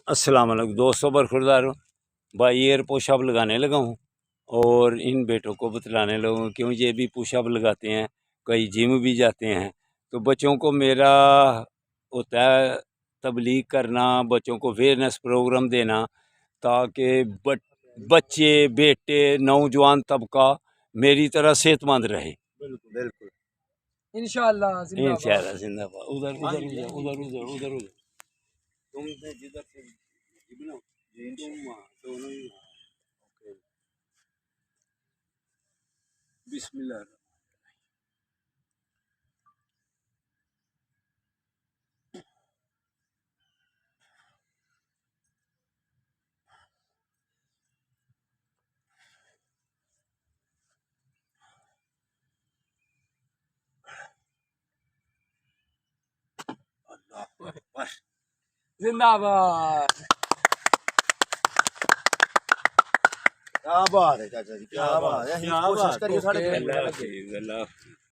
अस्सलाम वालेकुम दोस्तों, बरखुरदार हूँ भाई। एयर पुशअप लगाने लगा हूँ और इन बेटों को बतलाने लगा हूँ क्यों ये भी पुशअप लगाते हैं, कई जिम भी जाते हैं। तो बच्चों को मेरा होता है तबलीग करना, बच्चों को अवेयरनेस प्रोग्राम देना, ताकि बच्चे बेटे नौजवान तबका मेरी तरह सेहतमंद रहे। बिल्कुल बिल्कुल इंशाअल्लाह इंशाअल्लाह जिंदाबाद। उधर उधर उधर उधर उधर उधर उधर तुम जिधर से तुम दोनों ही बिस्मिल्लाह। जिंदाबाद। क्या बात है चाचा जी, क्या बात है। कोशिश करिए साढ़े अल्लाह हाफिज़।